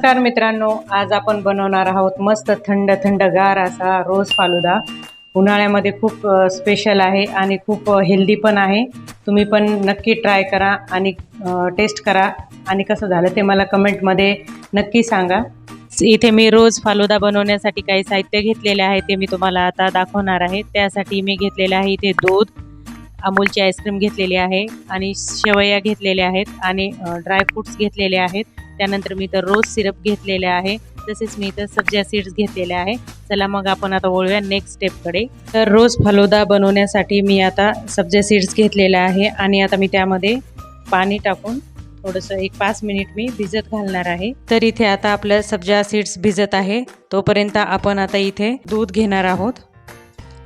नमस्कार मित्रांनो, आज आपण बनवणार आहोत मस्त थंड थंडगार असा रोज फालुदा। उन्हाळ्यामध्ये खूप स्पेशल आहे आणि खूप हेल्दी पण आहे। तुम्ही पण नक्की ट्राय करा आणि टेस्ट करा आणि कसं झालं ते मला कमेंटमध्ये नक्की सांगा। इथे मी रोज फालुदा बनवण्यासाठी काही साहित्य घेतलेले आहे ते मी तुम्हाला आता दाखवणार आहे। त्यासाठी मी घेतलेले आहे इथे दूध, अमूलची आईस्क्रीम घेतलेली आहे आणि शेवया घेतलेल्या आहेत आणि ड्रायफ्रूट्स घेतलेले आहेत। त्यानंतर मी तर रोज सिरप घेतलेले आहे, तसेच मी तर सब्जा सीड्स घेतलेले आहे। चला मग आपण आता वळूया नेक्स्ट स्टेपकडे। तर रोज फालुदा बनवण्यासाठी मी आता सब्जा सीड्स घेतलेले आहे आणि आता मी त्यामध्ये पाणी टाकून थोडंसं एक 5 मिनिट मी भिजत घालणार आहे। तर इथे आता आपलं सब्जा सीड्स भिजत आहे, तोपर्यंत आपण आता इथे दूध घेणार आहोत।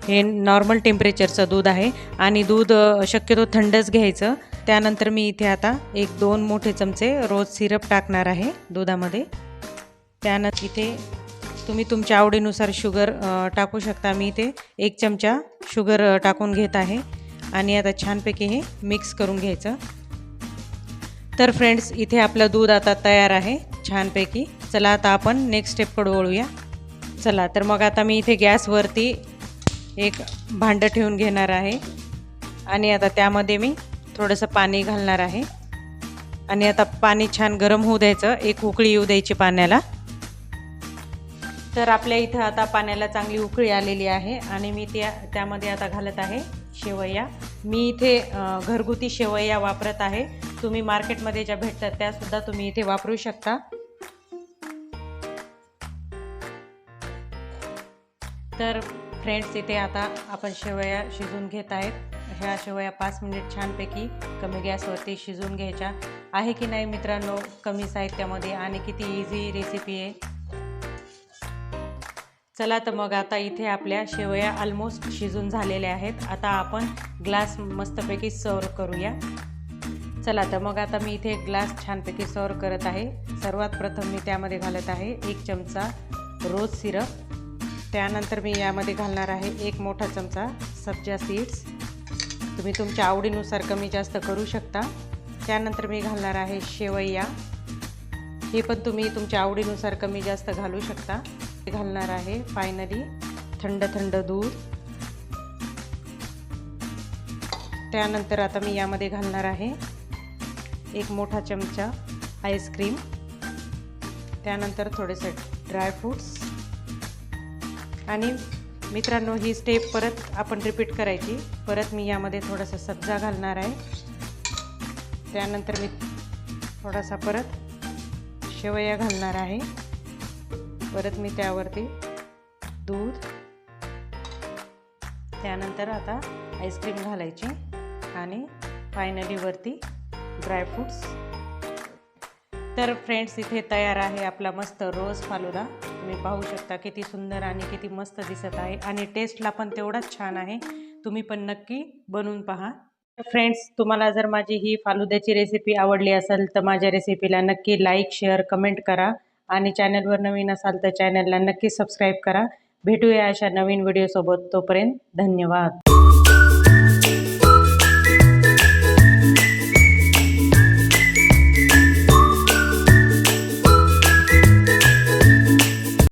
हे नॉर्मल टेम्परेचरचं दूध आहे आणि दूध शक्यतो थंडच घ्यायचं। त्यानंतर मी इथे आता 1-2 मोठे चमचे रोज सिरप टाकणार आहे दुधामध्ये। त्यानंतर इथे तुम्ही तुमच्या आवडीनुसार शुगर टाकू शकता। मी इथे 1 चमचा शुगर टाकून घेत आहे आणि आता छानपैकी हे मिक्स करून घ्यायचं। तर फ्रेंड्स, इथे आपलं दूध आता तयार आहे छानपैकी। चला आता आपण नेक्स्ट स्टेपकडे वळूया। चला तर मग आता मी इथे गॅसवरती एक भांडं ठेवून घेणार आहे आणि आता त्यामध्ये मी थोडंसं पाणी घालणार आहे आणि आता पाणी छान गरम होऊ द्यायचं, एक उकळी येऊ द्यायची पाण्याला। तर आपल्या इथं आता पाण्याला चांगली उकळी आलेली आहे आणि मी त्यामध्ये आता घालत आहे शेवया। मी इथे घरगुती शेवया वापरत आहे, तुम्ही मार्केटमध्ये ज्या भेटतात त्यासुद्धा तुम्ही इथे वापरू शकता। तर फ्रेंड्स, इथे आता आपण शेवया शिजून घेत आहेत। ह्या शेवया 5 मिनिट छानपैकी कमी गॅसवरती शिजून घ्यायच्या आहे की नाही मित्रांनो, कमी साहित्यामध्ये आणि किती इझी रेसिपी आहे। चला तर मग आता इथे आपल्या शेवया ऑलमोस्ट शिजून झालेल्या आहेत। आता आपण ग्लास मस्तपैकी सर्व करूया। चला तर मग आता मी इथे ग्लास छानपैकी सर्व करत आहे। सर्वात प्रथम मी त्यामध्ये घालत आहे 1 चमचा रोज सिरप। त्यानंतर मी यामध्ये घालणार आहे 1 मोठा चमचा सब्जा सीड्स, तुम्ही तुमच्या आवडीनुसार कमी जास्त करू शकता। त्यानंतर मी घालणार आहे शेवया, हे पण तुम्ही तुमच्या आवडीनुसार कमी जास्त घालू शकता। घालणार आहे फायनली थंड दूध। त्यानंतर आता मी यामध्ये घालणार आहे 1 मोठा चमचा आईस्क्रीम। त्यानंतर थोडेसे ड्रायफ्रूट्स आणि मित्रांनो, ही स्टेप परत आपण रिपीट करायची। परत मी यामध्ये थोडासा सब्जा घालणार आहे, त्यानंतर मी थोडासा परत शेवया घालणार आहे, परत मी त्यावरती दूध, त्यानंतर आता आईस्क्रीम घालायची आणि फायनली वरती ड्रायफ्रूट्स। तर फ्रेंड्स, इथे तयार आहे आपला मस्त रोज फालुदा। तुम्ही पाहू शकता किती सुंदर आणि किती मस्त दिसत आहे आणि टेस्टला पण तेवढाच छान आहे। तुम्ही पण नक्की बनवून पहा। फ्रेंड्स, तुम्हाला जर माझी ही फालुद्याची रेसिपी आवडली असेल तर माझ्या रेसिपीला नक्की लाईक, शेअर, कमेंट करा आणि चॅनलवर नवीन असाल तर चॅनलला नक्की सबस्क्राईब करा। भेटूया अशा नवीन व्हिडिओसोबत, तोपर्यंत धन्यवाद।